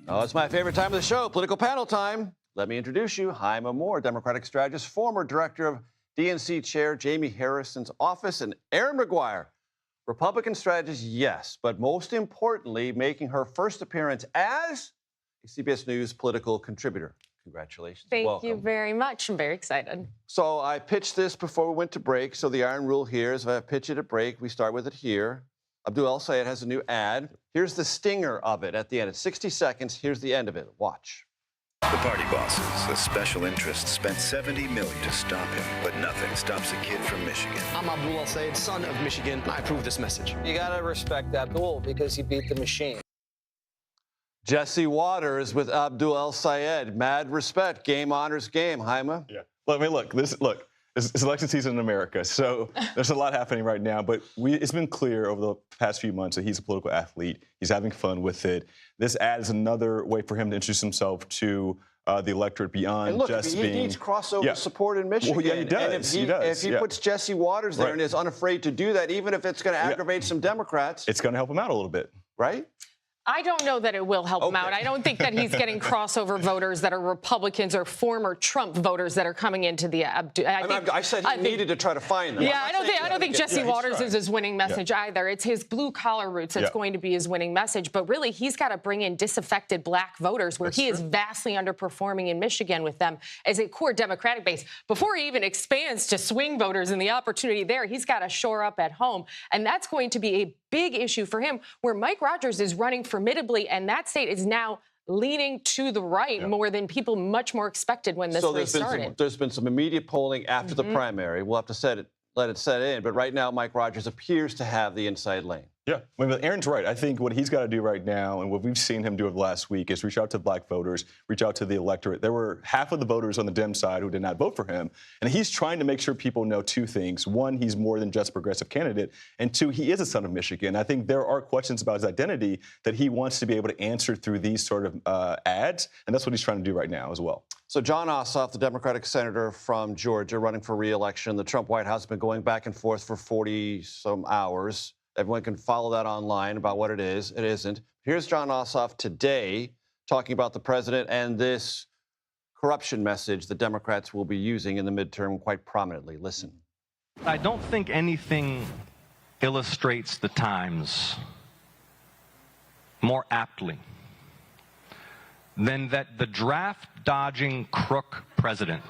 Oh, it's my favorite time of the show, political panel time. Let me introduce you, Hyma Moore, Democratic strategist, former director of DNC Chair Jamie Harrison's office, and Erin Maguire, Republican strategist, yes, but most importantly, making her first appearance as a CBS News political contributor. Congratulations. Thank you very much. I'm very excited. So I pitched this before we went to break. So the iron rule here is if I pitch it at break, we start with it here. Abdul El-Sayed has a new ad. Here's the stinger of it at the end. It's 60 seconds. Here's the end of it. Watch. The party bosses, the special interests, spent $70 million to stop him, but nothing stops a kid from Michigan. I'm Abdul El-Sayed, son of Michigan, and I approve this message. You gotta respect Abdul because he beat the machine. Jesse Waters with Abdul El-Sayed. Mad respect. Game honors game. Hyma? Yeah. Well, I mean, it's election season in America, so there's a lot happening right now. But it's been clear over the past few months that he's a political athlete. He's having fun with it. This ad is another way for him to introduce himself to the electorate beyond and look, just he being... needs crossover support in Michigan. Well, yeah, he does. And if he puts Jesse Waters there and is unafraid to do that, even if it's going to aggravate some Democrats... It's going to help him out a little bit. Right? I don't know that it will help him out. I don't think that he's getting crossover voters that are Republicans or former Trump voters that are coming into the. I said he needed to try to find them. Yeah, I don't think Jesse Waters is his winning message either. It's his blue collar roots that's going to be his winning message. But really, he's got to bring in disaffected black voters, where he is vastly underperforming in Michigan with them as a core Democratic base. Before he even expands to swing voters and the opportunity there, he's got to shore up at home, and that's going to be a big issue for him, where Mike Rogers is running formidably, and that state is now leaning to the right more than people much more expected when this race started. There's been some immediate polling after the primary. We'll have to let it set in. But right now, Mike Rogers appears to have the inside lane. Yeah, I mean, Aaron's right. I think what he's got to do right now, and what we've seen him do over the last week, is reach out to black voters, reach out to the electorate. There were half of the voters on the Dem side who did not vote for him. And he's trying to make sure people know two things. One, he's more than just a progressive candidate. And two, he is a son of Michigan. I think there are questions about his identity that he wants to be able to answer through these sort of ads. And that's what he's trying to do right now as well. So Jon Ossoff, the Democratic senator from Georgia, running for re-election. The Trump White House has been going back and forth for 40-some hours. Everyone can follow that online about what it is. It isn't. Here's Jon Ossoff today talking about the president and this corruption message the Democrats will be using in the midterm quite prominently. Listen. I don't think anything illustrates the times more aptly than that the draft-dodging crook president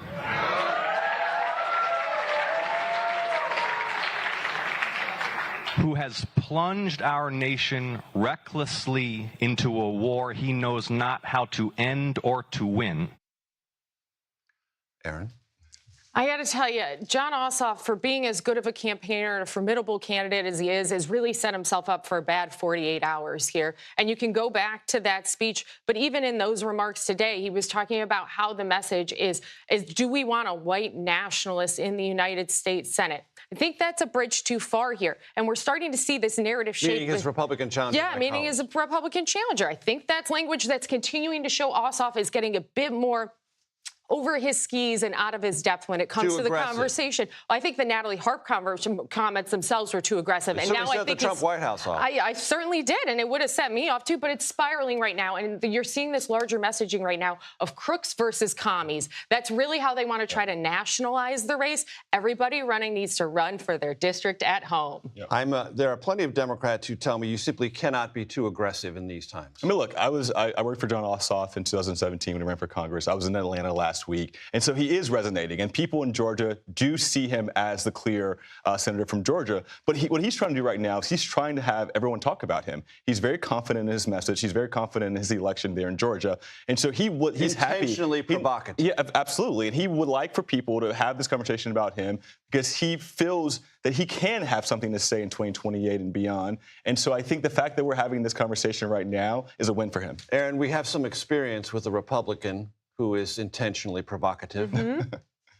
who has plunged our nation recklessly into a war he knows not how to end or to win. Erin? I got to tell you, Jon Ossoff, for being as good of a campaigner and a formidable candidate as he is, has really set himself up for a bad 48 hours here. And you can go back to that speech, but even in those remarks today, he was talking about how the message is do we want a white nationalist in the United States Senate? I think that's a bridge too far here. And we're starting to see this narrative shape. Meaning his Republican challenger. Yeah, meaning his Republican challenger. I think that's language that's continuing to show Ossoff is getting a bit more over his skis and out of his depth when it comes to the conversation. I think the Natalie Harp comments themselves were too aggressive. And now I think the Trump White House off. I certainly did, and it would have set me off too, but it's spiraling right now. And you're seeing this larger messaging right now of crooks versus commies. That's really how they want to try to nationalize the race. Everybody running needs to run for their district at home. There are plenty of Democrats who tell me you simply cannot be too aggressive in these times. I mean, look, I worked for Jon Ossoff in 2017 when he ran for Congress. I was in Atlanta last week. And so he is resonating. And people in Georgia do see him as the clear senator from Georgia. But what he's trying to do right now is he's trying to have everyone talk about him. He's very confident in his message. He's very confident in his election there in Georgia. And so he's intentionally provocative. Yeah, absolutely. And he would like for people to have this conversation about him because he feels that he can have something to say in 2028 and beyond. And so I think the fact that we're having this conversation right now is a win for him. Erin, we have some experience with a Republican who is intentionally provocative.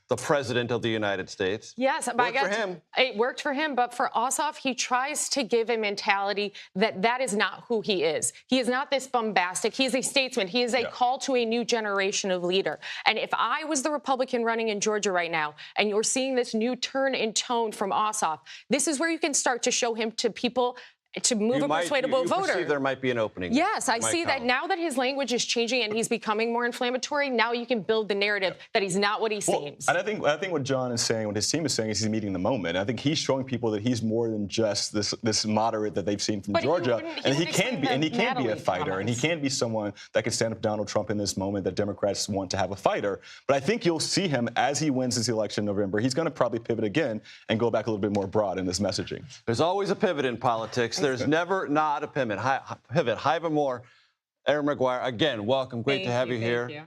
The president of the United States. Yes, it worked for him. But for Ossoff, he tries to give a mentality that is not who he is. He is not this bombastic. He is a statesman. He is a call to a new generation of leader. And if I was the Republican running in Georgia right now, and you're seeing this new turn in tone from Ossoff, this is where you can start to show him to people to move a persuadable voter. Perceive there might be an opening. Yes, I see that come. now that his language is changing and he's becoming more inflammatory, now you can build the narrative that he's not what he seems. And I think what Jon is saying, what his team is saying, is he's meeting the moment. I think he's showing people that he's more than just this moderate that they've seen from Georgia, and he can be a fighter, and he can be someone that can stand up to Donald Trump in this moment that Democrats want to have a fighter. But I think you'll see him as he wins this election in November. He's going to probably pivot again and go back a little bit more broad in this messaging. There's always a pivot in politics. There's never not a pivot. Hyma Moore, Erin Maguire, again, welcome. Great to have you here.